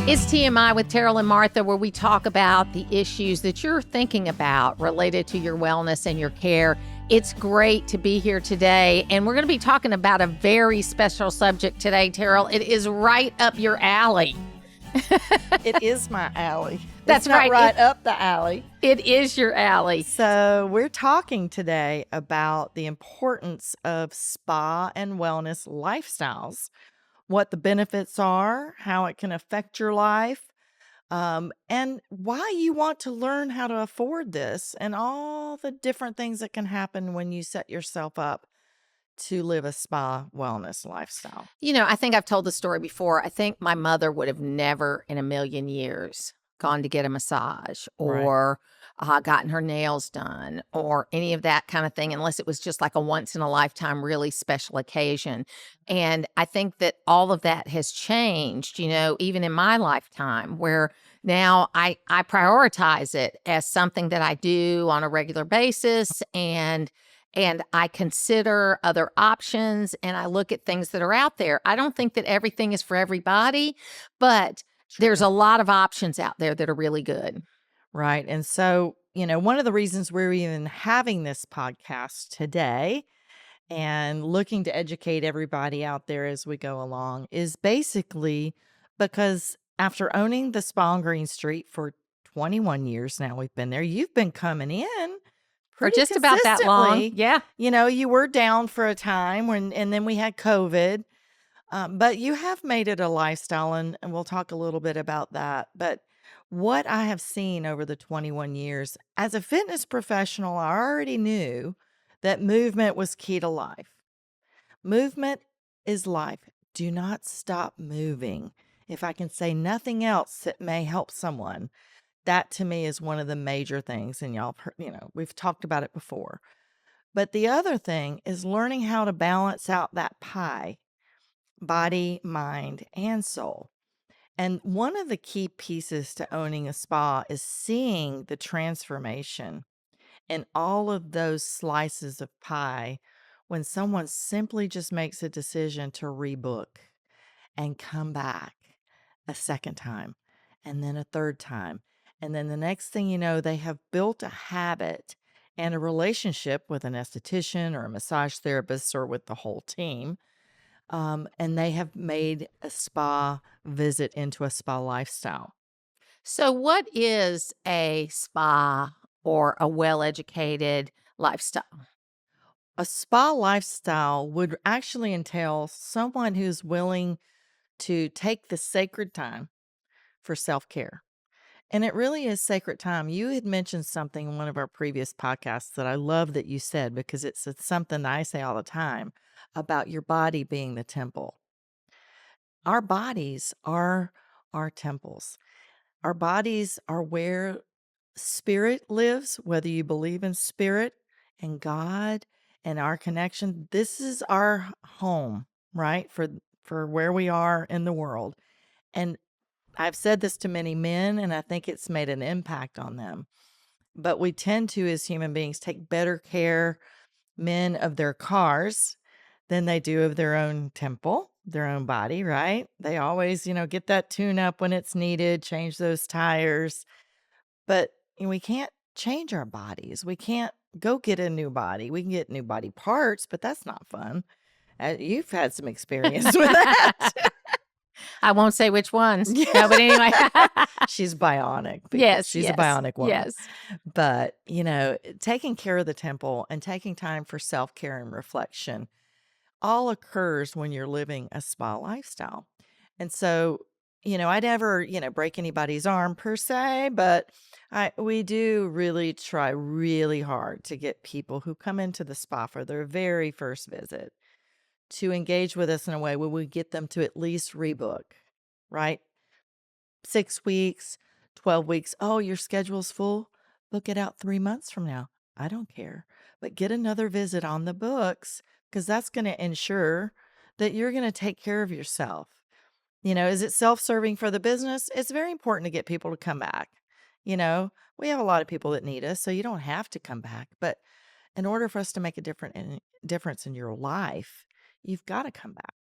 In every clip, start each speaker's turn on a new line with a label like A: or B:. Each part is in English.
A: It's TMI with Teryl and Martha, where we talk about the issues that you're thinking about related to your wellness and your care. It's great to be here today, and we're going to be talking about a very special subject today, Teryl. It is right up your alley.
B: It is my alley.
A: That's
B: it's not
A: right.
B: up the alley.
A: It is your alley.
B: So we're talking today about the importance of spa and wellness lifestyles, what the benefits are, how it can affect your life, and why you want to learn how to afford this, and all the different things that can happen when you set yourself up to live a spa wellness lifestyle.
A: You know, I think I've told the story before. I think my mother would have never in a million years gone to get a massage or gotten her nails done or any of that kind of thing, unless it was just like a once in a lifetime, really special occasion. And I think that all of that has changed, you know, even in my lifetime, where now I prioritize it as something that I do on a regular basis, and I consider other options, and I look at things that are out there. I don't think that everything is for everybody, but there's a lot of options out there that are really good.
B: Right. And so, one of the reasons we're even having this podcast today and looking to educate everybody out there as we go along is basically because after owning the spa on Green Street for 21 years now, we've been there, you've been coming in
A: For
B: pretty
A: just about that long.
B: consistently.
A: Yeah.
B: You were down for a time and then we had COVID. But you have made it a lifestyle, and we'll talk a little bit about that. But what I have seen over the 21 years as a fitness professional, I already knew that movement was key to life. Movement is life. Do not stop moving. If I can say nothing else that may help someone, that to me is one of the major things. And y'all, we've talked about it before. But the other thing is learning how to balance out that pie, body, mind, and soul. And one of the key pieces to owning a spa is seeing the transformation in all of those slices of pie when someone simply just makes a decision to rebook and come back a second time and then a third time. And then the next thing you know, they have built a habit and a relationship with an esthetician or a massage therapist or with the whole team, and they have made a spa visit into a spa lifestyle.
A: So, what is a spa or a well educated lifestyle?
B: A spa lifestyle would actually entail someone who's willing to take the sacred time for self care. And it really is sacred time. You had mentioned something in one of our previous podcasts that I love that you said, because it's something that I say all the time about your body being the temple. Our bodies are our temples. Our bodies are where spirit lives, whether you believe in spirit and God and our connection. This is our home, right? For where we are in the world. And I've said this to many men, and I think it's made an impact on them. But we tend to, as human beings, take better care, men, of their cars than they do of their own temple, their own body, right? They always, get that tune up when it's needed, change those tires. But we can't change our bodies. We can't go get a new body. We can get new body parts, but that's not fun. You've had some experience with that.
A: I won't say which ones.
B: Yeah.
A: No, but anyway.
B: She's bionic.
A: Yes.
B: She's
A: yes,
B: a bionic woman.
A: Yes.
B: But, taking care of the temple and taking time for self-care and reflection all occurs when you're living a spa lifestyle. And so, I never, break anybody's arm per se, but we do really try really hard to get people who come into the spa for their very first visit to engage with us in a way where we get them to at least rebook, right? 6 weeks, 12 weeks. Oh, your schedule's full. Book it out 3 months from now. I don't care. But get another visit on the books, because that's going to ensure that you're going to take care of yourself. Is it self-serving for the business? It's very important to get people to come back. We have a lot of people that need us, so you don't have to come back. But in order for us to make a difference in your life, you've got to come back.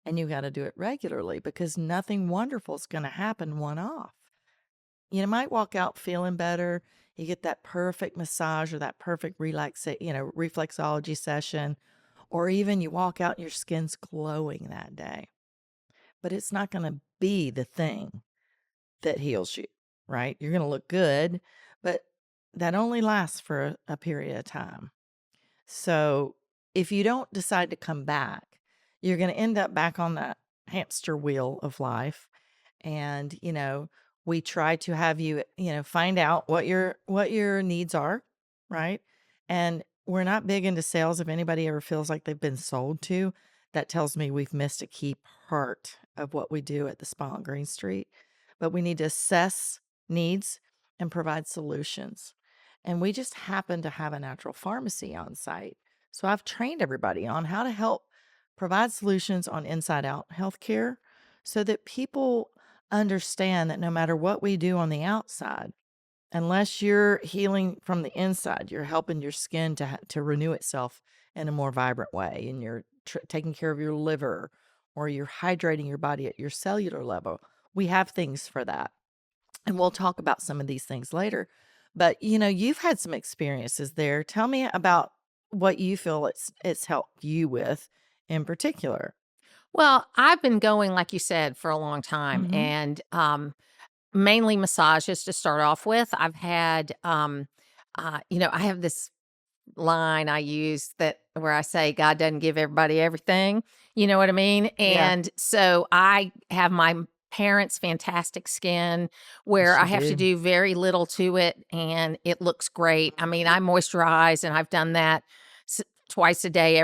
B: and you got to do it regularly because nothing wonderful is going to happen one off. You might walk out feeling better. You get that perfect massage or that perfect reflexology session, or even you walk out and your skin's glowing that day. But it's not going to be the thing that heals you, right? You're going to look good, but that only lasts for a period of time. So if you don't decide to come back, you're going to end up back on that hamster wheel of life. And, we try to have you, find out what your needs are, right? And we're not big into sales. If anybody ever feels like they've been sold to, that tells me we've missed a key part of what we do at the spa on Green Street. But we need to assess needs and provide solutions. And we just happen to have a natural pharmacy on site. So I've trained everybody on how to help provide solutions on inside out healthcare so that people understand that no matter what we do on the outside, unless you're healing from the inside, you're helping your skin to renew itself in a more vibrant way, and you're taking care of your liver, or you're hydrating your body at your cellular level. We have things for that. And we'll talk about some of these things later. But you've had some experiences there. Tell me about what you feel it's helped you with in particular.
A: Well, I've been going, like you said, for a long time,
B: Mhm.
A: and mainly massages to start off with. I've had, I have this line I use that where I say God doesn't give everybody everything, you know what I mean?
B: Yeah.
A: And so I have my parents' fantastic skin where
B: Yes,
A: I
B: you
A: have to
B: do.
A: do very little to it and it looks great. I mean, I moisturize and I've done that twice a day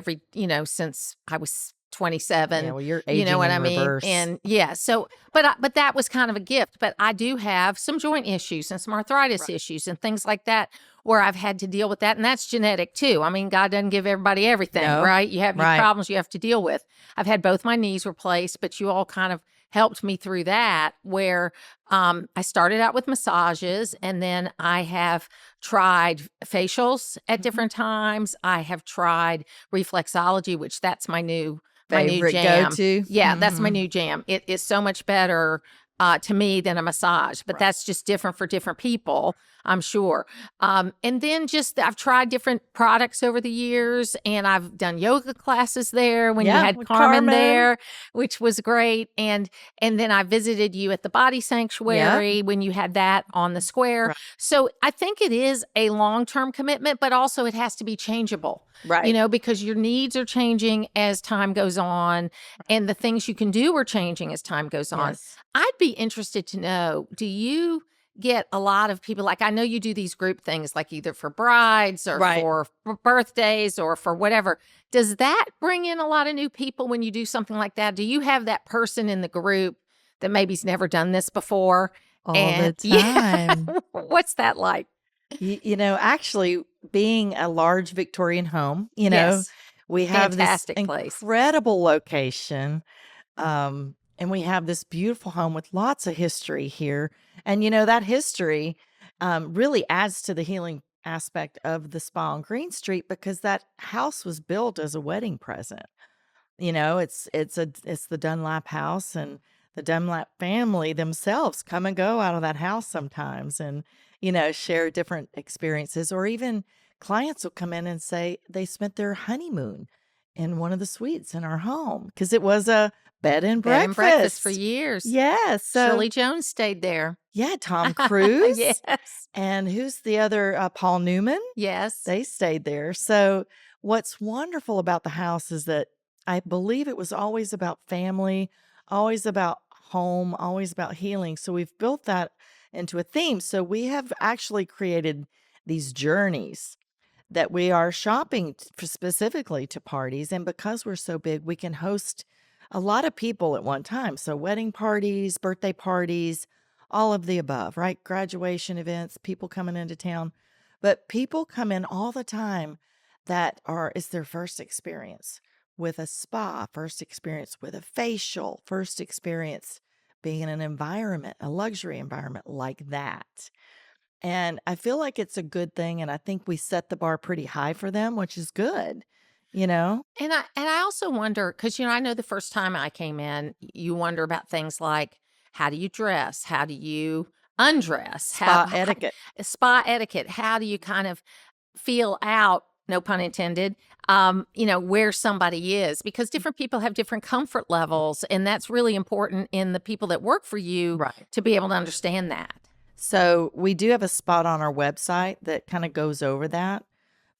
A: since I was
B: Yeah,
A: 27,
B: well, you're
A: you know
B: aging
A: what
B: in
A: I mean?
B: reverse.
A: And yeah, so but that was kind of a gift, but I do have some joint issues and some arthritis
B: Right.
A: issues and things like that where I've had to deal with that, and that's genetic too. I mean, God doesn't give everybody everything,
B: No.
A: right? You have your
B: Right.
A: problems you have to deal with. I've had both my knees replaced, but you all kind of helped me through that where I started out with massages and then I have tried facials at
B: Mhm.
A: different times. I have tried reflexology, which that's my new
B: Favorite
A: jam.
B: go-to?
A: Yeah, that's my
B: Mhm.
A: new jam. It is so much better to me than a massage, but
B: Right.
A: that's just different for different people, I'm sure. And then just I've tried different products over the years, and I've done yoga classes there when you
B: Yeah,
A: had
B: with
A: Carmen
B: Carmen.
A: there, which was great. And then I visited you at the Body
B: Yep.
A: Sanctuary when you had that on the square.
B: Right.
A: So I think it is a long term commitment, but also it has to be changeable.
B: Right.
A: Because your needs are changing as time goes on, and the things you can do are changing as time goes on.
B: Yes.
A: I'd be interested to know, do you get a lot of people like I know you do these group things like either for brides or
B: Right.
A: for birthdays or for whatever. Does that bring in a lot of new people when you do something like that? Do you have that person in the group that maybe's never done this before?
B: All
A: And
B: the
A: yeah,
B: time.
A: what's that like?
B: Actually, being a large Victorian home,
A: Yes.
B: we have this
A: Fantastic place.
B: incredible location. And we have this beautiful home with lots of history here. And that history really adds to the healing aspect of the spa on Green Street because that house was built as a wedding present. It's the Dunlap house, and the Dunlap family themselves come and go out of that house sometimes and, share different experiences. Or even clients will come in and say they spent their honeymoon in one of the suites in our home because it was a bed and
A: Bed and breakfast for
B: breakfast.
A: years.
B: Yeah. So,
A: Shirley Jones stayed there.
B: yeah, Tom Cruise.
A: Yes.
B: And who's the other? Paul Newman.
A: Yes.
B: They stayed there. So, what's wonderful about the house is that I believe it was always about family, always about home, always about healing. So, we've built that into a theme. So, we have actually created these journeys that we are shopping for specifically to parties. And because we're so big, we can host a lot of people at one time. So, wedding parties, birthday parties, all of the above, right? Graduation events, people coming into town. But people come in all the time that it's their first experience with a spa, first experience with a facial, first experience being in an environment, a luxury environment like that. And I feel like it's a good thing, and I think we set the bar pretty high for them, which is good. you know?
A: And I also wonder because I know the first time I came in, you wonder about things like how do you dress? How do you undress?
B: Spa etiquette.
A: Spa etiquette. How do you kind of feel out, no pun intended, where somebody is because different people have different comfort levels. And that's really important in the people that work for you
B: Right.
A: to be able to understand that.
B: So we do have a spot on our website that kind of goes over that.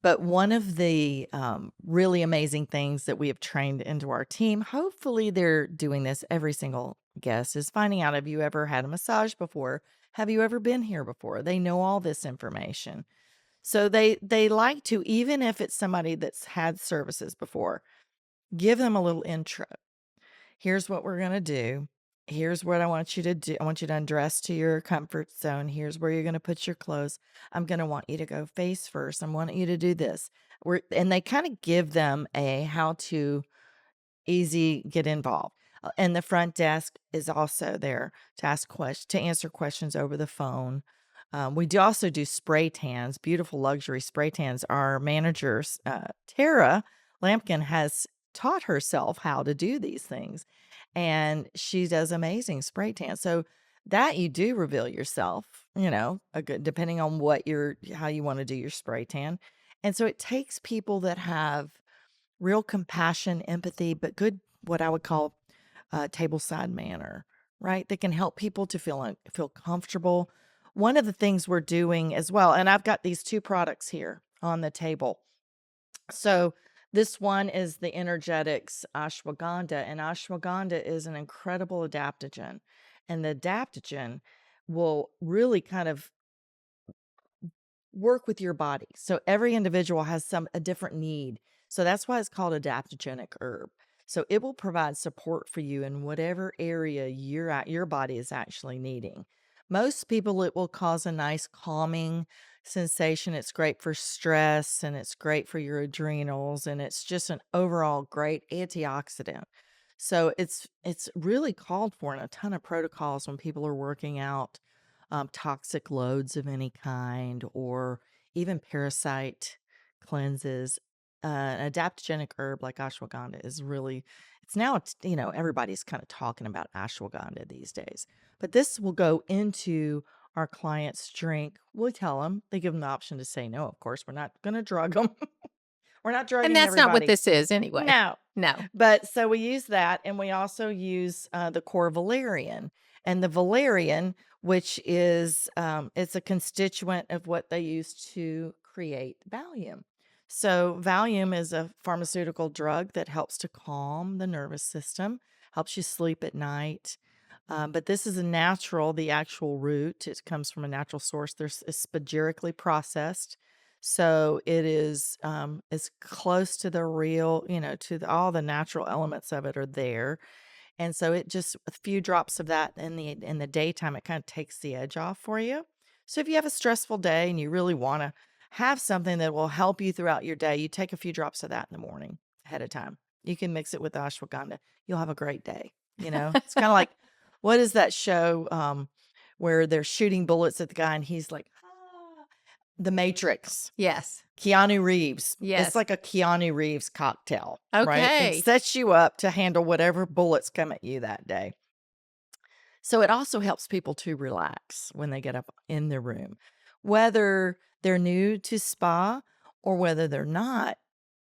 B: But one of the really amazing things that we have trained into our team, hopefully they're doing this every single guest, is finding out, have you ever had a massage before? Have you ever been here before? They know all this information. So they like to, even if it's somebody that's had services before, give them a little intro. Here's what we're going to do. Here's what I want you to do. I want you to undress to your comfort zone. Here's where you're going to put your clothes. I'm going to want you to go face first. I want you to do this. And they kind of give them a how to easy get involved. And the front desk is also there to ask questions, to answer questions over the phone. We do also do spray tans, beautiful luxury spray tans. Our managers, Tara Lampkin, has taught herself how to do these things, and she does amazing spray tan. So that you do reveal yourself, a good depending on what how you want to do your spray tan. And so it takes people that have real compassion, empathy, but good, what I would call tableside manner, right? That can help people to feel comfortable. One of the things we're doing as well, and I've got these two products here on the table. So this one is the Energetics ashwagandha, and ashwagandha is an incredible adaptogen, and the adaptogen will really kind of work with your body. So every individual has a different need. So that's why it's called adaptogenic herb. So it will provide support for you in whatever area your body is actually needing. Most people, it will cause a nice calming sensation. It's great for stress and it's great for your adrenals, and it's just an overall great antioxidant. So it's really called for in a ton of protocols when people are working out toxic loads of any kind, or even parasite cleanses. An adaptogenic herb like ashwagandha is really, everybody's kind of talking about ashwagandha these days. But this will go into our client's drink. We tell them, they give them the option to say no, of course. We're not going to drug them. We're not
A: And
B: drugging
A: that's not what
B: everybody.
A: this is anyway.
B: No.
A: No.
B: But so we use that, and we also use the core valerian. And the valerian, which is it's a constituent of what they use to create Valium. So Valium is a pharmaceutical drug that helps to calm the nervous system, helps you sleep at night. But this is a natural, the actual root. It comes from a natural source. It's spagirically processed. So it is as close to the real, all the natural elements of it are there. And so it just a few drops of that in the daytime, it kind of takes the edge off for you. So if you have a stressful day and you really want to have something that will help you throughout your day, you take a few drops of that in the morning ahead of time. You can mix it with ashwagandha. You'll have a great day. It's kind of like, what is that show where they're shooting bullets at the guy and he's like, ah, The Matrix.
A: Yes.
B: Keanu Reeves. It's
A: Yes.
B: like a Keanu Reeves cocktail, right? It
A: Okay.
B: sets you up to handle whatever bullets come at you that day. So it also helps people to relax when they get up in their room, whether they're new to spa or whether they're not.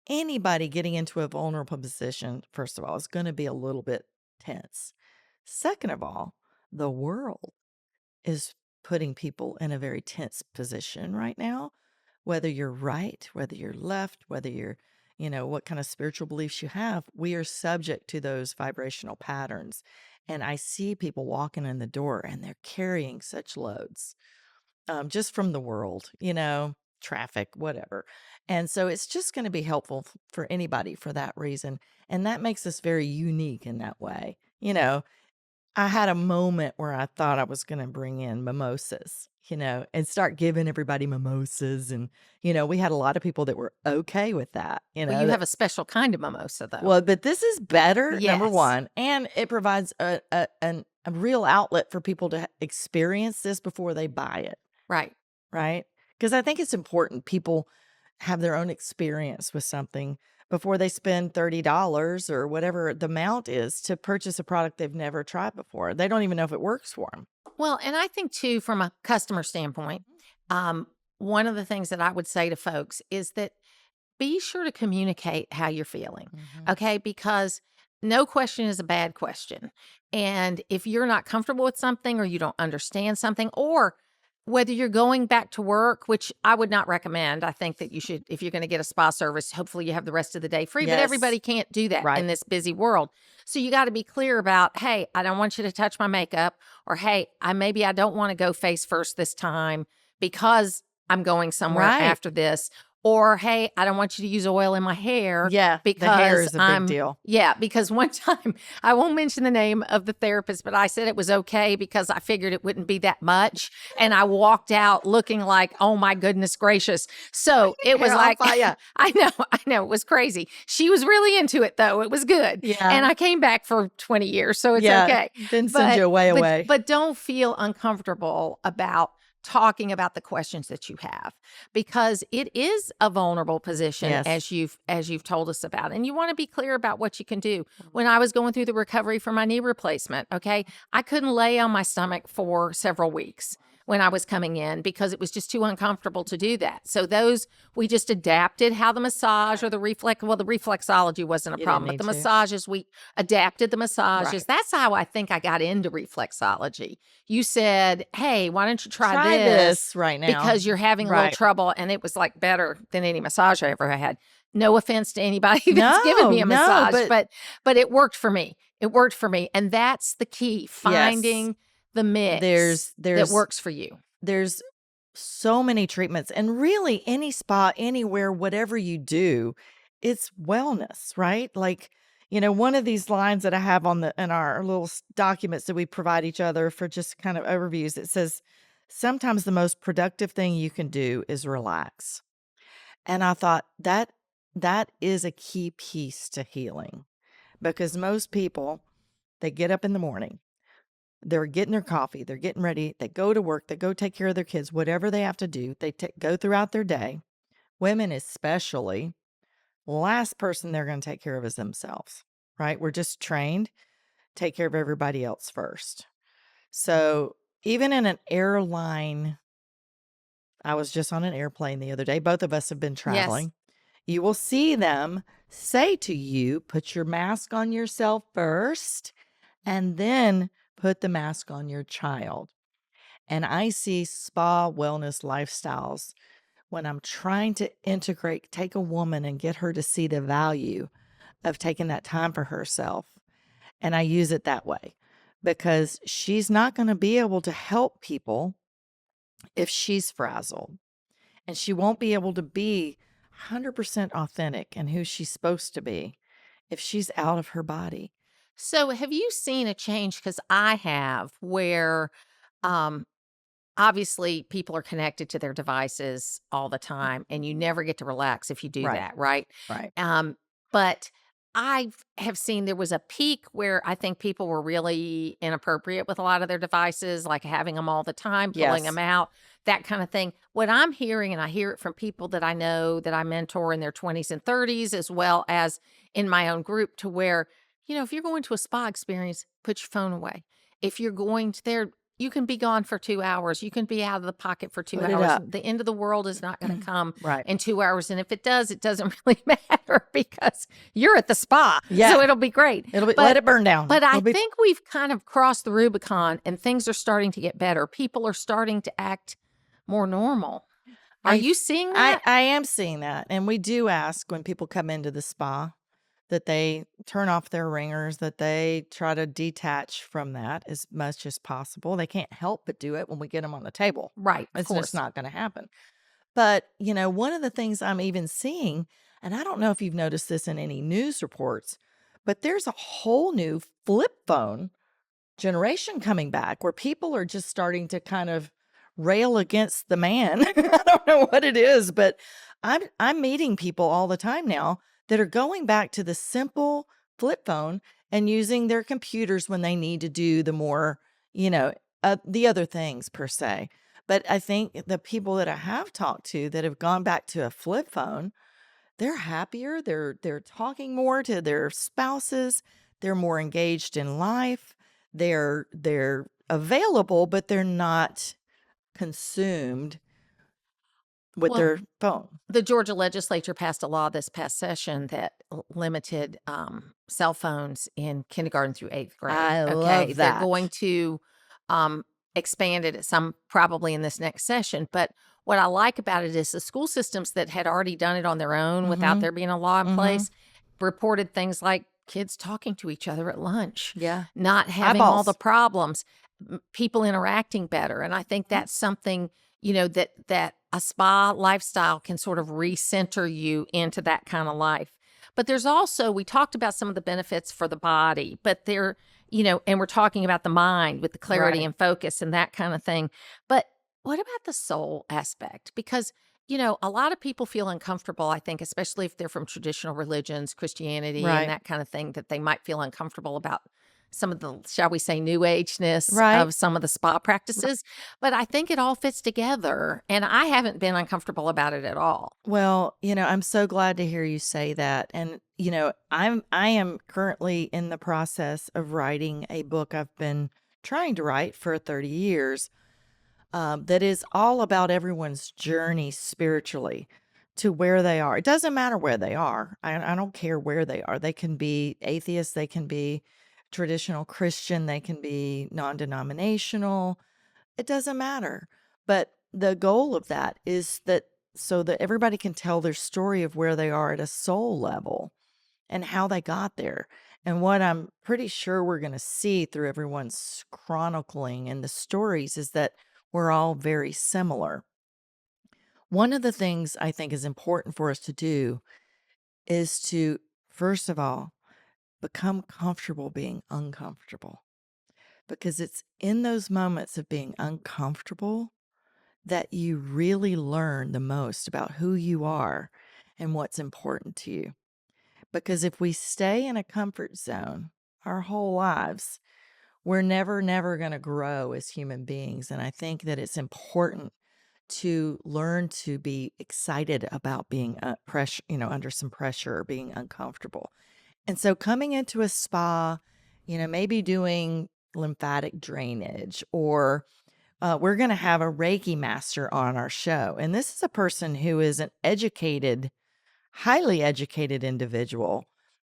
B: Anybody getting into a vulnerable position, first of all, is going to be a little bit tense. Second of all, the world is putting people in a very tense position right now, whether you're right, whether you're left, whether you're, what kind of spiritual beliefs you have. We are subject to those vibrational patterns. And I see people walking in the door and they're carrying such loads just from the world, traffic, whatever. And so it's just going to be helpful for anybody for that reason. And that makes us very unique in that way. I had a moment where I thought I was gonna bring in mimosas, and start giving everybody mimosas, and, we had a lot of people that were okay with that,
A: Well, you
B: that
A: have a special kind of mimosa, though.
B: well, but this is better, number
A: Yes.
B: 1, and it provides a real outlet for people to experience this before they buy it,
A: Right.
B: right? Because I think it's important people have their own experience with something before they spend $30 or whatever the amount is to purchase a product they've never tried before. They don't even know if it works for them.
A: Well, and I think too, from a customer standpoint, um, one of the things that I would say to folks is that be sure to communicate how you're feeling.
B: Mhm.
A: Okay. Because no question is a bad question. And if you're not comfortable with something or you don't understand something, or whether you're going back to work, which I would not recommend, I think that you should, if you're going to get a spa service, hopefully you have the rest of the day free, but
B: Yes.
A: everybody can't do that
B: Right.
A: in this busy world. So you got to be clear about, hey, I don't want you to touch my makeup, or hey, I don't want to go face first this time because I'm going somewhere
B: Right.
A: after this. Or, hey, I don't want you to use oil in my hair
B: Yeah. The hair
A: because
B: is a big deal.
A: yeah, because one time, I won't mention the name of the therapist, but I said it was okay because I figured it wouldn't be that much. And I walked out looking like, oh my goodness gracious. So it was
B: Hair on
A: like,
B: fire.
A: I know, it was crazy. She was really into it though. It was good.
B: Yeah.
A: And I came back for 20 years, so it's
B: Yeah.
A: okay.
B: Didn't send you away.
A: But don't feel uncomfortable about talking about the questions that you have, because it is a vulnerable position,
B: Yes.
A: as you've told us about, and you want to be clear about what you can do. When I was going through the recovery for my knee replacement, okay, I couldn't lay on my stomach for several weeks when I was coming in because it was just too uncomfortable to do that. So those, we just adapted how the massage or the reflexology wasn't a
B: You didn't
A: problem, but
B: need
A: the
B: to.
A: massages, we adapted the massages.
B: Right.
A: That's how I think I got into reflexology. You said, hey, why don't you try
B: Try
A: this
B: this right now.
A: because you're having a little
B: Right.
A: trouble, and it was like better than any massage I ever had. No offense to anybody that's given
B: No,
A: me a
B: no,
A: massage,
B: but
A: but it worked for me. It worked for me, and that's the key,
B: yes,
A: finding the mix
B: there's
A: that
B: there's
A: works for you.
B: there's so many treatments, and really any spa anywhere, whatever you do, it's wellness, right? Like, one of these lines that I have on the in our little documents that we provide each other for just kind of overviews, it says sometimes the most productive thing you can do is relax. And I thought that is a key piece to healing, because most people, they get up in the morning, they're getting their coffee, they're getting ready, they go to work, they go take care of their kids, whatever they have to do, they go throughout their day. Women especially, last person they're going to take care of is themselves, right? We're just trained, take care of everybody else first. So even in an airline, I was just on an airplane the other day. Both of us have been
A: Yes.
B: traveling. You will see them say to you, put your mask on yourself first and then put the mask on your child. And I see spa wellness lifestyles when I'm trying to integrate, take a woman and get her to see the value of taking that time for herself. And I use it that way because she's not going to be able to help people if she's frazzled, and she won't be able to be 100% authentic and who she's supposed to be if she's out of her body.
A: So have you seen a change? Because I have, where um, obviously people are connected to their devices all the time, and you never get to relax if you do
B: Right,
A: that, right?
B: right.
A: But I have seen there was a peak where I think people were really inappropriate with a lot of their devices, like having them all the time, pulling them
B: Yes.
A: out, that kind of thing. What I'm hearing, and I hear it from people that I know that I mentor in their 20s and 30s, as well as in my own group, to where, if you're going to a spa experience, put your phone away. If you're going to there, you can be gone for 2 hours. You can be out of the pocket for two
B: Put it
A: hours.
B: up.
A: The end of the world is not going to come
B: Right.
A: in 2 hours. And if it does, it doesn't really matter because you're at the spa.
B: Yeah.
A: So it'll be great.
B: It'll be, let
A: But
B: it burn down.
A: but I
B: It'll be
A: think we've kind of crossed the Rubicon and things are starting to get better. People are starting to act more normal. Are
B: I
A: you seeing
B: I
A: that?
B: I am seeing that, and we do ask when people come into the spa that they turn off their ringers, that they try to detach from that as much as possible. They can't help but do it when we get them on the table.
A: Right, of
B: It's just
A: course.
B: not going to happen. But, one of the things I'm even seeing, and I don't know if you've noticed this in any news reports, but there's a whole new flip phone generation coming back where people are just starting to kind of rail against the man. I don't know what it is, but I'm meeting people all the time now that are going back to the simple flip phone and using their computers when they need to do the more, the other things per se. But I think the people that I have talked to that have gone back to a flip phone, they're happier, they're talking more to their spouses, they're more engaged in life, they're available, but they're not consumed with
A: Well,
B: their phone.
A: the Georgia legislature passed a law this past session that limited cell phones in kindergarten through eighth grade.
B: I
A: Okay.
B: love
A: They're going
B: that.
A: to um, expand it at some probably in this next session. But what I like about it is the school systems that had already done it on their own without
B: Mhm,
A: there being a law in
B: mhm.
A: place reported things like kids talking to each other at lunch,
B: Yeah.
A: not having all the
B: Eyeballs.
A: problems, people interacting better. And I think
B: Mhm.
A: that's something that a spa lifestyle can sort of recenter you into that kind of life. But there's also, we talked about some of the benefits for the body, but and we're talking about the mind with the clarity
B: Right,
A: and focus and that kind of thing. But what about the soul aspect? Because a lot of people feel uncomfortable, I think, especially if they're from traditional religions, Christianity, and
B: right,
A: that kind of thing, that they might feel uncomfortable about some of the, shall we say, new ageness
B: right.
A: of some of the spa practices. But I think it all fits together, and I haven't been uncomfortable about it at all.
B: Well, I'm so glad to hear you say that. And, I am currently in the process of writing a book I've been trying to write for 30 years, that is all about everyone's journey spiritually to where they are. It doesn't matter where they are. I don't care where they are. They can be atheists, they can be traditional Christian, they can be non-denominational. It doesn't matter. But the goal of that is that so that everybody can tell their story of where they are at a soul level and how they got there. And what I'm pretty sure we're going to see through everyone's chronicling and the stories is that we're all very similar. One of the things I think is important for us to do is to, first of all, become comfortable being uncomfortable, because it's in those moments of being uncomfortable that you really learn the most about who you are and what's important to you. Because if we stay in a comfort zone our whole lives, we're never going to grow as human beings. And I think that it's important to learn to be excited about being pressure, under some pressure or being uncomfortable. And so coming into a spa, maybe doing lymphatic drainage or we're going to have a Reiki master on our show. And this is a person who is an educated, highly educated individual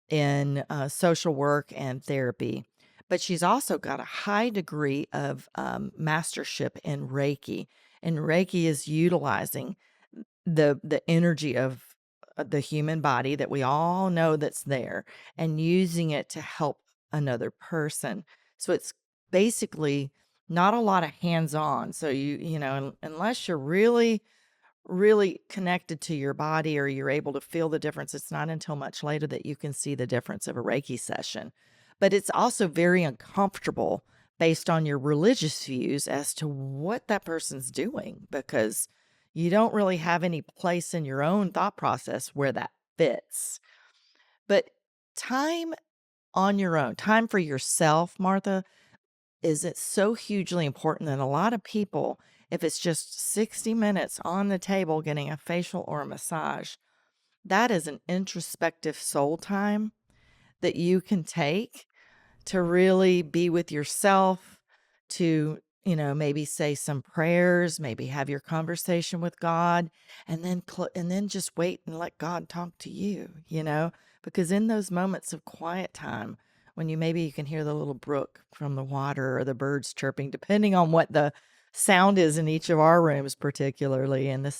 B: in social work and therapy. But she's also got a high degree of mastership in Reiki. And Reiki is utilizing the energy of the human body that we all know that's there and using it to help another person. So it's basically not a lot of hands-on. So unless you're really really connected to your body or you're able to feel the difference, it's not until much later that you can see the difference of a Reiki session. But it's also very uncomfortable based on your religious views as to what that person's doing because you don't really have any place in your own thought process where that fits. But time on your own, time for yourself, Martha, is it so hugely important that a lot of people, if it's just 60 minutes on the table getting a facial or a massage, that is an introspective soul time that you can take to really be with yourself, to, maybe say some prayers, maybe have your conversation with God, and then just wait and let God talk to you, because in those moments of quiet time, when you can hear the little brook from the water or the birds chirping, depending on what the sound is in each of our rooms, particularly, and the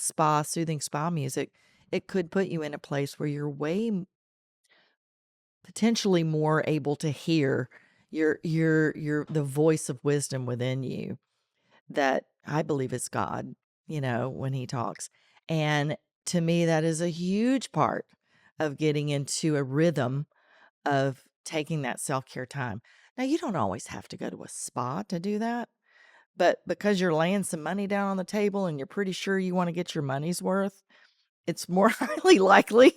B: soothing spa music, it could put you in a place where you're potentially more able to hear your the voice of wisdom within you that I believe is God, when he talks. And to me, that is a huge part of getting into a rhythm of taking that self-care time. Now, you don't always have to go to a spa to do that, but because you're laying some money down on the table and you're pretty sure you want to get your money's worth, it's more highly likely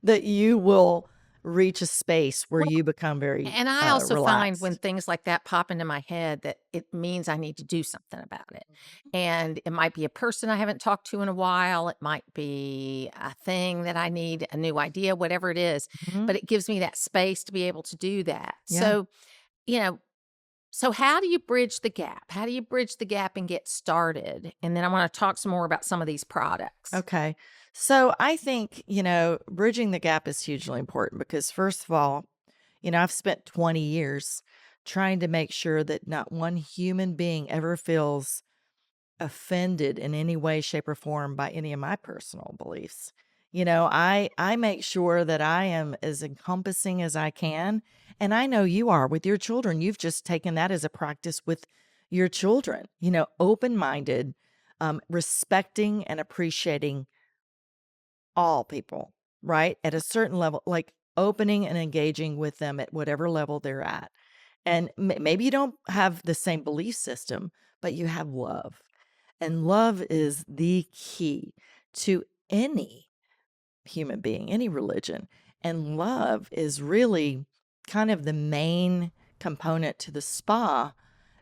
B: that you will reach a space where
A: Well,
B: you become very
A: and I also find when
B: relaxed.
A: things like that pop into my head that it means I need to do something about it. And it might be a person I haven't talked to in a while. It might be a thing that I need, a new idea, whatever it is.
B: Mhm.
A: But it gives me that space to be able to do that.
B: Yeah.
A: So, you know, so how do you bridge the gap? How do you bridge the gap and get started? And then I want to talk some more about some of these products.
B: Okay. So I think, bridging the gap is hugely important because, first of all, I've spent 20 years trying to make sure that not one human being ever feels offended in any way, shape, or form by any of my personal beliefs. I make sure that I am as encompassing as I can. And I know you are with your children. You've just taken that as a practice with your children, open minded, respecting and appreciating all people, right? At a certain level, like opening and engaging with them at whatever level they're at. And maybe you don't have the same belief system, but you have love. And love is the key to any human being, any religion. And love is really kind of the main component to the spa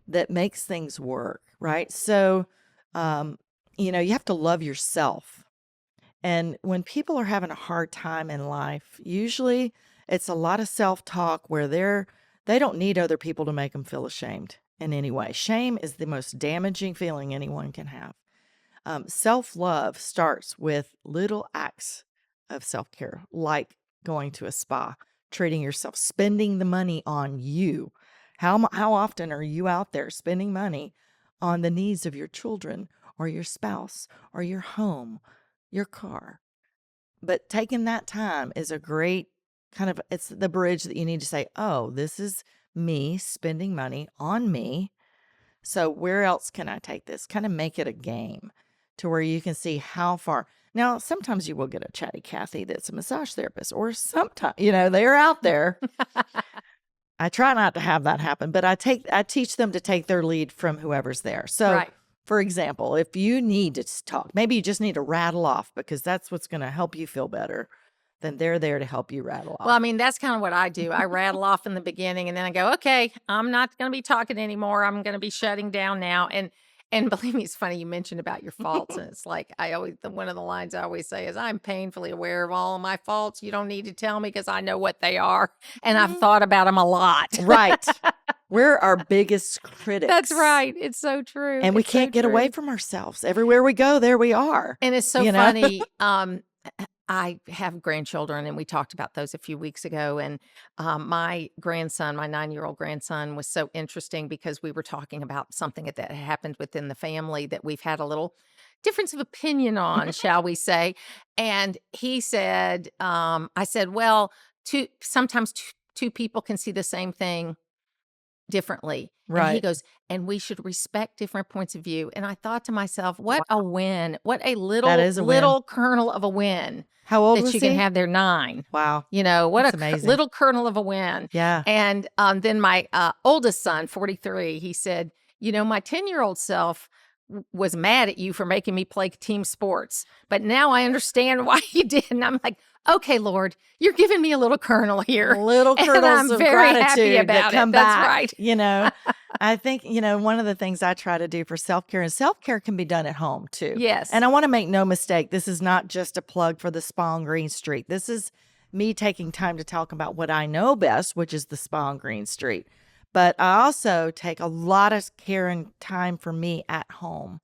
B: that makes things work, right? So, um, you have to love yourself. And when people are having a hard time in life, usually it's a lot of self-talk where they don't need other people to make them feel ashamed in any way. Shame is the most damaging feeling anyone can have. Self-love starts with little acts of self-care, like going to a spa, treating yourself, spending the money on you. How often are you out there spending money on the needs of your children or your spouse or your home, your car? But taking that time is a great it's the bridge that you need to say, "Oh, this is me spending money on me. So where else can I take this?" Kind of make it a game to where you can see how far. Now, sometimes you will get a chatty Cathy that's a massage therapist, or sometimes, they're out there. I try not to have that happen, but I teach them to take their lead from whoever's there. So,
A: Right.
B: for example, if you need to talk, maybe you just need to rattle off because that's what's going to help you feel better, then they're there to help you rattle
A: Well, I
B: off.
A: mean, that's kind of what I do. I rattle off in the beginning and then I go, okay, I'm not going to be talking anymore. I'm going to be shutting down now. And believe me, it's funny you mentioned about your faults. And it's like one of the lines I always say is, I'm painfully aware of all of my faults. You don't need to tell me because I know what they are. And I've
B: Mhm.
A: thought about them a lot.
B: Right. We're our biggest
A: That's
B: critics.
A: right. It's so true.
B: And we
A: It's so
B: can't get away
A: true.
B: from ourselves. Everywhere we go, there we are,
A: And it's so
B: you know?
A: funny, I have grandchildren, and we talked about those a few weeks ago, and, my grandson, my 9-year-old grandson was so interesting because we were talking about something that happened within the family that we've had a little difference of opinion on, shall we say, and he said, I said, "Well, sometimes 2 people can see the same thing differently." And he
B: Right.
A: goes, "And we should respect different points of view." And I thought to myself, what a
B: Wow.
A: win. What a
B: That
A: little,
B: is a win.
A: little kernel of a win
B: How old
A: that
B: was
A: you can
B: he?
A: have. Their 9.
B: Wow.
A: You know, what a
B: That's amazing.
A: little kernel of a win.
B: Yeah.
A: And then my oldest son, 43, he said, my 10-year-old self was mad at you for making me play team sports, but now I understand why you did. And I'm like, okay, Lord, you're giving me a little kernel here.
B: Little
A: And
B: kernels
A: I'm
B: of
A: very happy
B: gratitude that
A: about it.
B: come
A: That's
B: back,
A: right.
B: I think, one of the things I try to do for self-care, and self-care can be done at home too. And
A: Yes.
B: I want to make no mistake, this is not just a plug for the spa on Green Street. This is me taking time to talk about what I know best, which is the spa on Green Street. But I also take a lot of care and time for me at home,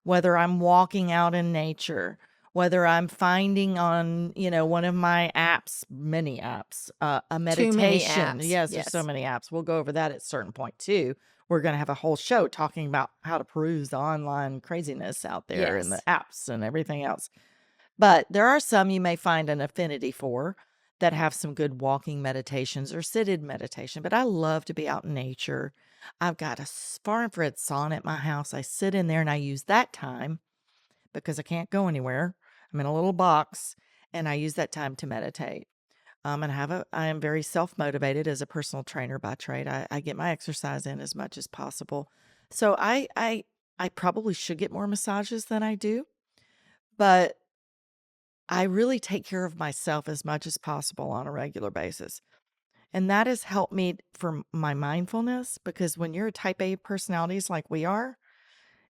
B: whether I'm walking out in nature, whether I'm finding on, one of my apps, many apps, a
A: Too many
B: meditation.
A: apps.
B: Yes, there's so
A: Yes.
B: many apps. We'll go over that at a certain point too. We're going to have a whole show talking about how to peruse the online craziness out there and the
A: Yes.
B: apps and everything else. But there are some you may find an affinity for that have some good walking meditations or seated meditation. But I love to be out in nature. I've got a far infrared sauna at my house. I sit in there and I use that time because I can't go anywhere. I'm in a little box and I use that time to meditate. And I am very self motivated as a personal trainer by trade. I get my exercise in as much as possible. So I probably should get more massages than I do, but I really take care of myself as much as possible on a regular basis. And that has helped me for my mindfulness because when you're a type A personalities like we are,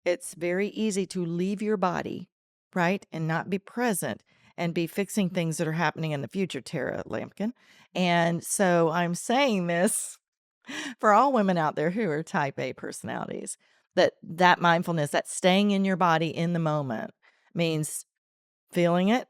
B: it's very easy to leave your body, right? And not be present and be fixing things that are happening in the future, Tara Lampkin. And so I'm saying this for all women out there who are type A personalities, that mindfulness, that staying in your body in the moment means feeling it,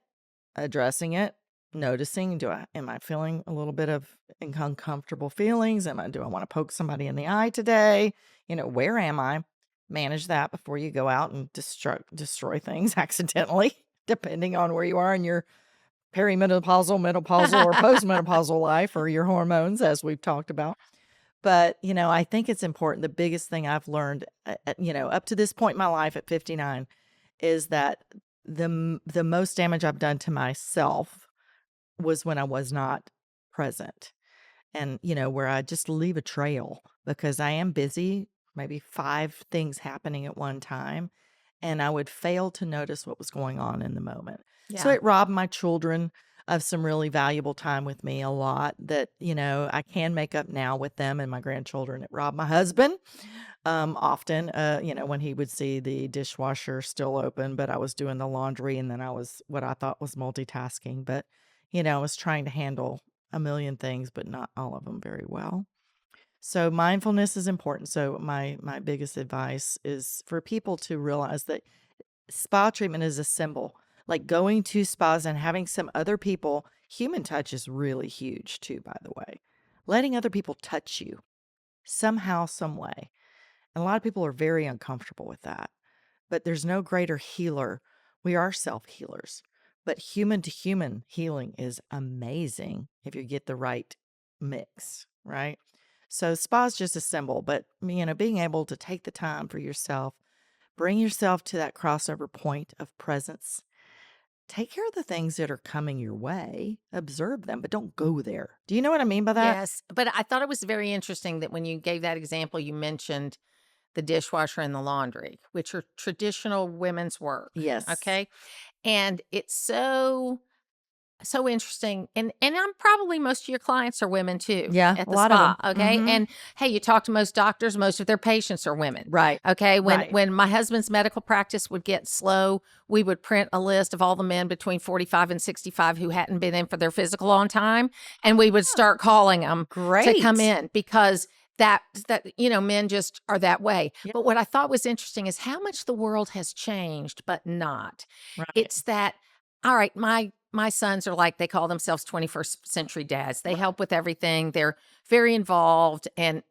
B: addressing it, noticing, am I feeling a little bit of uncomfortable feelings? Do I want to poke somebody in the eye today? Where am I? Manage that before you go out and destroy things accidentally, depending on where you are in your perimenopausal, menopausal, or postmenopausal life or your hormones, as we've talked about. But, I think it's important. The biggest thing I've learned, up to this point in my life at 59 is that the most damage I've done to myself was when I was not present and, where I just leave a trail because I am busy, maybe 5 things happening at one time, and I would fail to notice what was going on in the moment. So
A: Yeah.
B: it robbed my children of some really valuable time with me a lot that, I can make up now with them and my grandchildren. It robbed my husband often, when he would see the dishwasher still open, but I was doing the laundry and then I was what I thought was multitasking. But, I was trying to handle a million things, but not all of them very well. So mindfulness is important. So my biggest advice is for people to realize that spa treatment is a symbol. Like going to spas and having some other people, human touch is really huge too, by the way. Letting other people touch you somehow, some way. And a lot of people are very uncomfortable with that. But there's no greater healer. We are self healers. But human to human healing is amazing if you get the right mix, right? So spa's just a symbol, but being able to take the time for yourself, bring yourself to that crossover point of presence. Take care of the things that are coming your way, observe them, but don't go there. Do you know what I mean by that?
A: Yes, but I thought it was very interesting that when you gave that example, you mentioned the dishwasher and the laundry, which are traditional women's work,
B: Yes.
A: okay? And it's so interesting, and I'm probably most of your clients are women too
B: Yeah,
A: at
B: a
A: the
B: lot of
A: spa,
B: them.
A: okay?
B: Mhm.
A: And hey, you talk to most doctors, most of their patients are women,
B: Right.
A: okay? When
B: Right.
A: when my husband's medical practice would get slow, we would print a list of all the men between 45 and 65 who hadn't been in for their physical on time, and we would start calling them to come
B: Great.
A: in because men just are that way.
B: Yeah,
A: But what I thought was interesting is how much the world has changed, but not.
B: right.
A: It's that all right, my sons are like they call themselves 21st century dads. They
B: Right.
A: help with everything. They're very involved and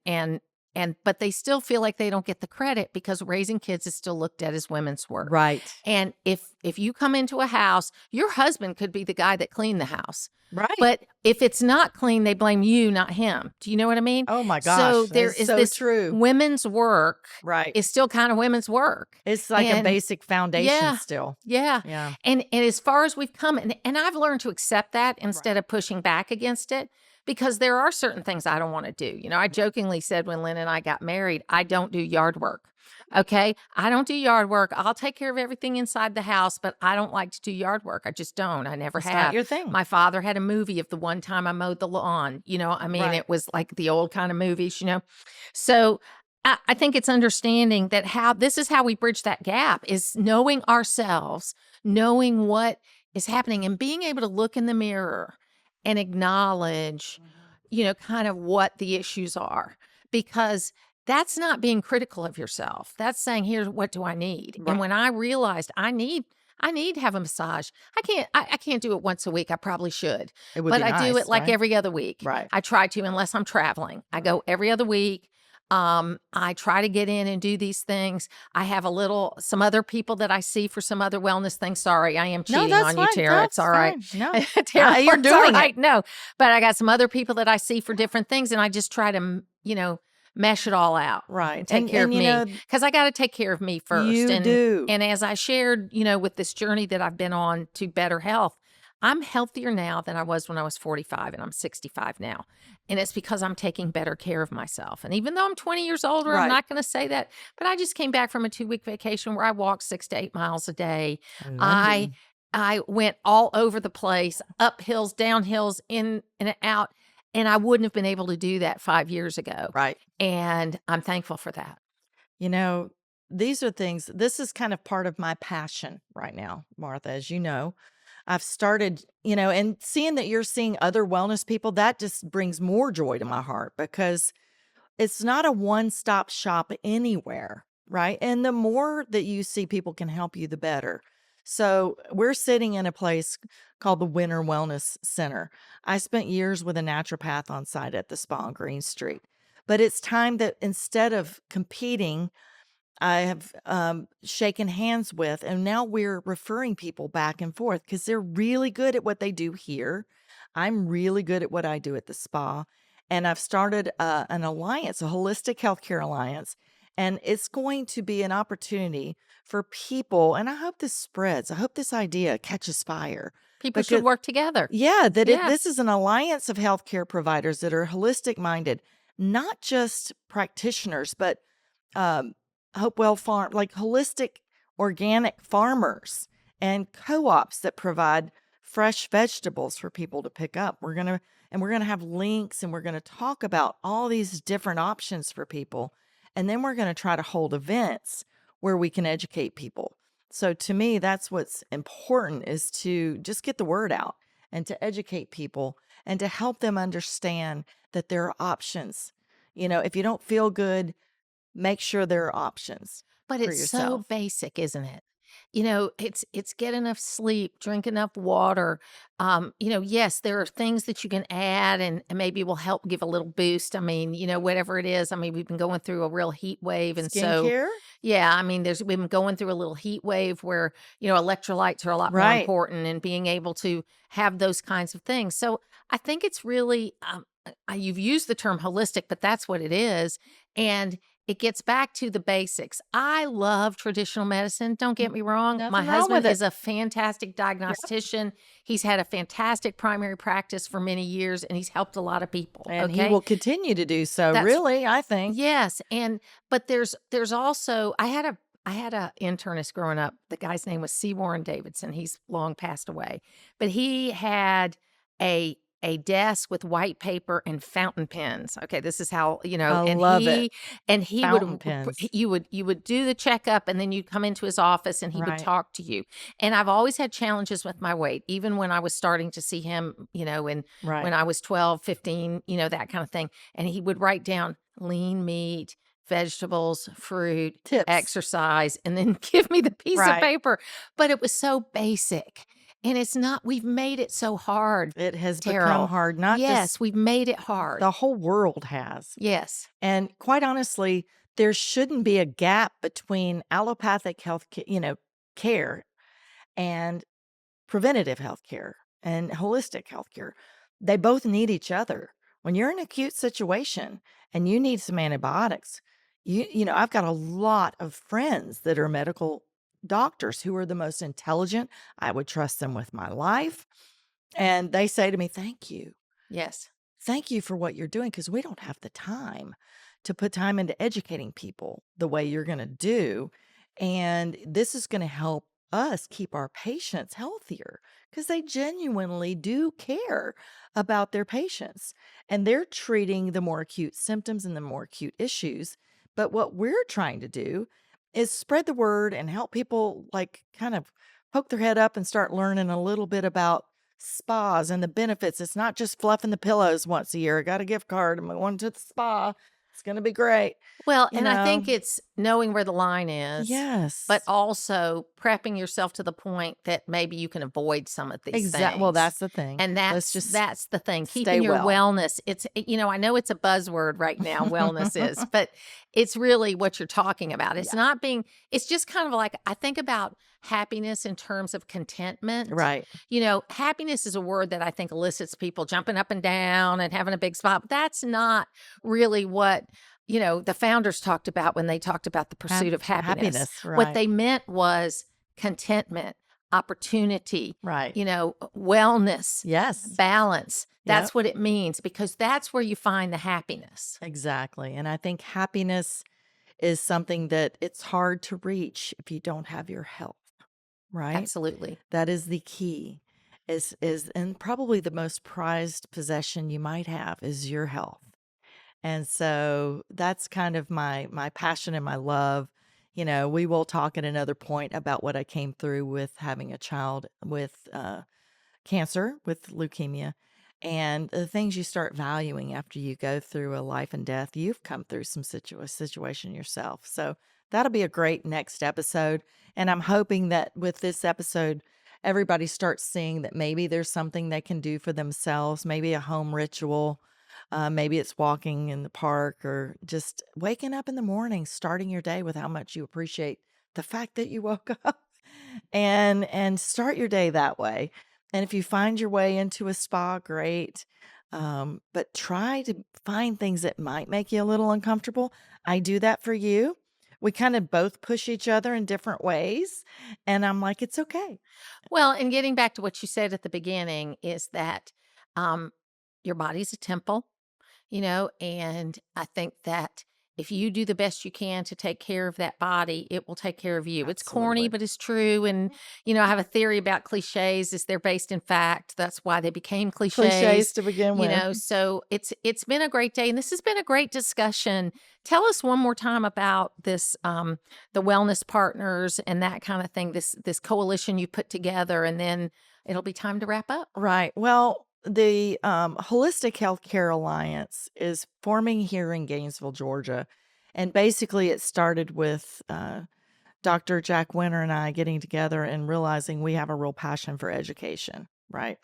A: but they still feel like they don't get the credit because raising kids is still looked at as women's work.
B: Right.
A: And if you come into a house, your husband could be the guy that cleaned the house.
B: Right.
A: But if it's not clean, they blame you, not him. Do you know what I mean?
B: Oh my
A: So
B: gosh, that
A: there
B: is
A: is
B: so
A: this
B: true.
A: women's work
B: Right.
A: is still kind of women's work.
B: It's like a
A: And
B: basic foundation
A: yeah,
B: still.
A: yeah.
B: Yeah.
A: And as far as we've come, and I've learned to accept that
B: Right.
A: instead of pushing back against it because there are certain things I don't want to do. I
B: Right.
A: jokingly said when Lynn and I got married, I don't do yard work. Okay. I don't do yard work. I'll take care of everything inside the house, but I don't like to do yard work. I just don't. I never
B: It's not
A: have.
B: your thing.
A: My father had a movie of the one time I mowed the lawn. I mean,
B: Right.
A: it was like the old kind of movies. So I think it's understanding that how this is how we bridge that gap is knowing ourselves, knowing what is happening and being able to look in the mirror and acknowledge,
B: Mhm.
A: kind of what the issues are. Because that's not being critical of yourself. That's saying, here's what do I need? And
B: Right.
A: when I realized I need to have a massage. I can't do it once a week. I probably should.
B: It would
A: But
B: be
A: I do it
B: nice,
A: like
B: right?
A: every other week.
B: Right.
A: I try to unless I'm traveling. I
B: Right.
A: go every other week. I try to get in and do these things. I have some other people that I see for some other wellness things. Sorry, I am
B: No,
A: cheating
B: that's
A: on you,
B: fine.
A: Tara. It's
B: That's
A: all right.
B: fine. No.
A: Tara,
B: You're
A: it's all
B: doing it.
A: right. No, but I got some other people that I see for different things, and I just try to, mesh it all out
B: Right.
A: and take care of
B: And
A: me because I got to take care of me first.
B: you
A: And
B: do.
A: and as I shared, with this journey that I've been on to better health, I'm healthier now than I was when I was 45, and I'm 65 now. And it's because I'm taking better care of myself. And even though I'm 20 years older, I'm
B: Right.
A: not going to say that, but I just came back from a 2-week vacation where I walked 6 to 8 miles a day. I
B: London.
A: I went all over the place, up hills, down hills, in and out, and I wouldn't have been able to do that 5 years ago,
B: Right.
A: and I'm thankful for that.
B: You know, these are things this is kind of part of my passion right now, Martha, as you know. I've started, and seeing that you're seeing other wellness people, that just brings more joy to my heart because it's not a one-stop shop anywhere, right? And the more that you see people can help you, the better. So, we're sitting in a place called the Winter Wellness Center. I spent years with a naturopath on site at the spa on Green Street. But it's time that instead of competing, I have shaken hands with, and now we're referring people back and forth because they're really good at what they do here. I'm really good at what I do at the spa. And I've started an alliance, a holistic healthcare alliance. And it's going to be an opportunity for people. And I hope this spreads. I hope this idea catches fire
A: People should
B: because,
A: work together.
B: yeah,
A: Yeah.
B: this is an alliance of healthcare providers that are holistic minded, not just practitioners, but um, Hopewell Farm, like holistic organic farmers and co-ops that provide fresh vegetables for people to pick up. We're gonna have links and we're gonna talk about all these different options for people. And then we're gonna try to hold events where we can educate people. So to me, that's what's important is to just get the word out and to educate people and to help them understand that there are options. If you don't feel good, make sure there are options
A: But
B: for
A: it's so
B: yourself.
A: basic, isn't it? It's get enough sleep, drink enough water. Yes, there are things that you can add and maybe will help give a little boost. I mean, whatever it is. I mean, we've been going through a real heat wave, and so
B: Skincare?
A: yeah, I mean, we've been going through a little heat wave where electrolytes are a lot more
B: Right.
A: important, and being able to have those kinds of things. So I think it's really you've used the term holistic, but that's what it is, and it gets back to the basics. I love traditional medicine, don't
B: N
A: get me wrong. My
B: Nothing wrong
A: husband
B: with it.
A: is a fantastic
B: Yep.
A: diagnostician. He's had a fantastic primary practice for many years, and he's helped a lot of people,
B: And he
A: okay?
B: will continue to do so,
A: That's
B: really, I think.
A: yes, but there's also I had a internist growing up. The guy's name was C. Warren Davidson. He's long passed away. But he had a desk with white paper and fountain pens. Okay, this is how,
B: I
A: and
B: love it.
A: he would
B: Fountain pens.
A: you would do the checkup, and then you'd come into his office and he would
B: Right.
A: talk to you. And I've always had challenges with my weight, even when I was starting to see him, and
B: Right.
A: when I was 12, 15, that kind of thing. And he would write down lean meat, vegetables, fruit,
B: Tips.
A: exercise, and then give me the piece of
B: Right.
A: paper. But it was so basic. And it's not, we've made it so hard,
B: It has become
A: Terrell.
B: hard, not just
A: Yes, we've made it hard.
B: the whole world has.
A: Yes.
B: And quite honestly, there shouldn't be a gap between allopathic health care and preventative health care and holistic health care. They both need each other. When you're in an acute situation and you need some antibiotics, I've got a lot of friends that are medical doctors who are the most intelligent. I would trust them with my life. And they say to me, "Thank you.
A: Yes.
B: Thank you for what you're doing because we don't have the time to put time into educating people the way you're going to do. And this is going to help us keep our patients healthier because they genuinely do care about their patients and they're treating the more acute symptoms and the more acute issues. But what we're trying to do is spread the word and help people like kind of poke their head up and start learning a little bit about spas and the benefits. It's not just fluffing the pillows once a year. I got a gift card. I'm going to the spa. It's going to be great.
A: Well,
B: You
A: and I
B: know?
A: think it's knowing where the line is, but
B: Yes.
A: also prepping yourself to the point that maybe you can avoid some of these
B: Well,
A: things.
B: that's the thing.
A: And
B: Let's
A: that's
B: just
A: that's the thing,
B: stay
A: keeping your
B: well.
A: wellness. I know it's a buzzword right now, wellness is, but it's really what you're talking about. It's
B: Yeah.
A: not being it's just kind of like I think about happiness in terms of contentment.
B: Right.
A: Happiness is a word that I think elicits people jumping up and down and having a big smile. But that's not really what the founders talked about when they talked about the pursuit of happiness.
B: Happiness.
A: What
B: Right.
A: they meant was contentment, opportunity,
B: Right.
A: wellness,
B: Yes.
A: balance.
B: Yep.
A: That's what it means because that's where you find the happiness.
B: Exactly. And I think happiness is something that it's hard to reach if you don't have your health. right?
A: Absolutely.
B: That is the key. Is and probably the most prized possession you might have is your health. And so that's kind of my passion and my love. You know, we will talk at another point about what I came through with having a child with cancer, with leukemia, and the things you start valuing after you go through a life and death. You've come through some situation yourself. So that'll be a great next episode. And I'm hoping that with this episode, everybody starts seeing that maybe there's something they can do for themselves, maybe a home ritual. Maybe it's walking in the park or just waking up in the morning, starting your day with how much you appreciate the fact that you woke up and start your day that way. And if you find your way into a spa, great. But try to find things that might make you a little uncomfortable. I do that for you. We kind of both push each other in different ways. And I'm like, it's okay.
A: Well, and getting back to what you said at the beginning is that um, your body's a temple, and I think that if you do the best you can to take care of that body, it will take care of you. It's corny,
B: Absolutely.
A: but it's true. And, I have a theory about cliches is they're based in fact. That's why they became
B: Cliches
A: cliches,
B: to begin with.
A: so it's been a great day and this has been a great discussion. Tell us one more time about this the wellness partners and that kind of thing, this coalition you put together, and then it'll be time to wrap up.
B: Right. Well, the Holistic Healthcare Alliance is forming here in Gainesville, Georgia. And basically, it started with Dr. Jack Winter and I getting together and realizing we have a real passion for education, right?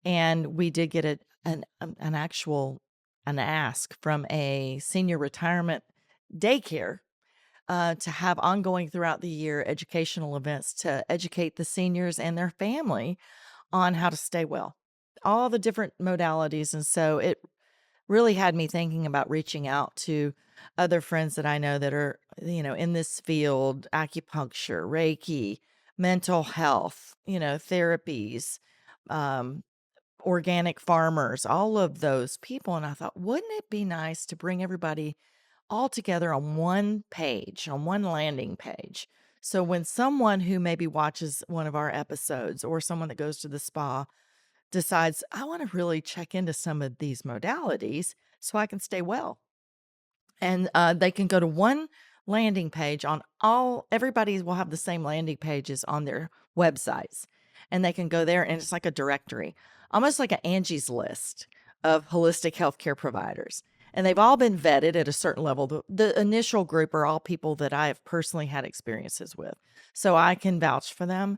B: And we did get an actual an ask from a senior retirement daycare to have ongoing throughout the year educational events to educate the seniors and their family on how to stay well, all the different modalities. And so it really had me thinking about reaching out to other friends that I know that are, in this field, acupuncture, Reiki, mental health, therapies, um, organic farmers, all of those people. And I thought, wouldn't it be nice to bring everybody all together on one page, on one landing page? So when someone who maybe watches one of our episodes or someone that goes to the spa decides, I want to really check into some of these modalities so I can stay well. And they can go to one landing page on everybody will have the same landing pages on their websites. And they can go there and it's like a directory, almost like an Angie's list of holistic healthcare providers. And they've all been vetted at a certain level. The initial group are all people that I have personally had experiences with. So I can vouch for them.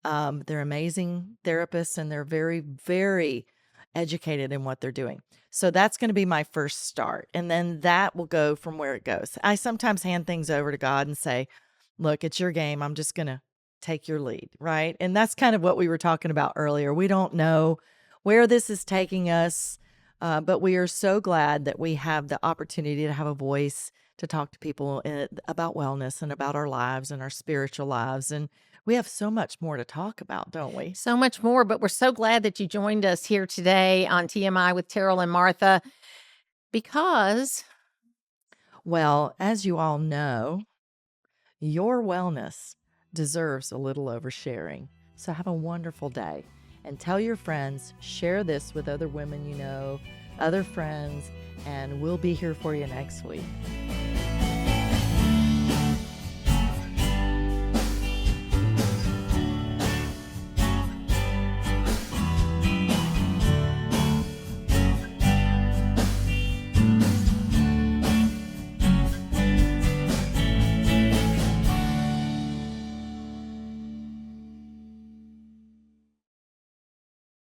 B: They're amazing therapists and they're very, very educated in what they're doing. So that's going to be my first start. And then that will go from where it goes. I sometimes hand things over to God and say, look, it's your game. I'm just going to take your lead. Right. And that's kind of what we were talking about earlier. We don't know where this is taking us, but we are so glad that we have the opportunity to have a voice to talk to people about wellness and about our lives and our spiritual lives. And we have so much more to talk about, don't we?
A: So much more, but we're so glad that you joined us here today on TMI with Teryl and Martha because
B: Well, as you all know, your wellness deserves a little oversharing. So have a wonderful day and tell your friends, share this with other women you know, other friends, and we'll be here for you next week.